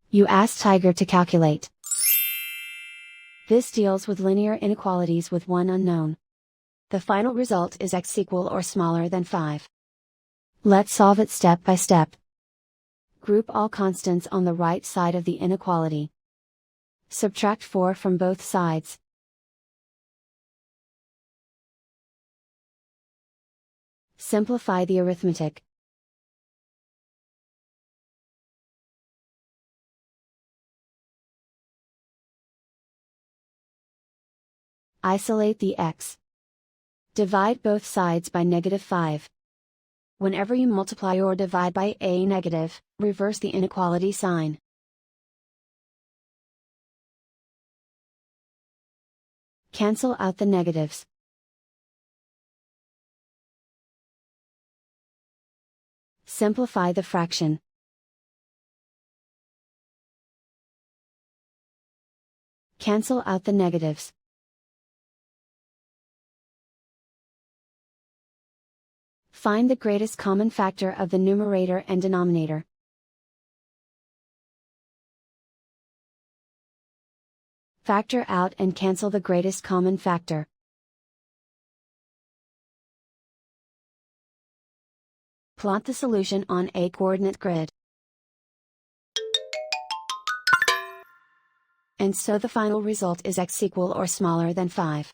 You ask Tiger to calculate. This deals with linear inequalities with one unknown. The final result is x equal or smaller than 5. Let's solve it step by step. Group all constants on the right side of the inequality. Subtract 4 from both sides. Simplify the arithmetic. Isolate the x. Divide both sides by -5. Whenever you multiply or divide by a negative, reverse the inequality sign. Cancel out the negatives. Simplify the fraction. Cancel out the negatives. Find the greatest common factor of the numerator and denominator. Factor out and cancel the greatest common factor. Plot the solution on a coordinate grid. And so the final result is x equal or smaller than 5.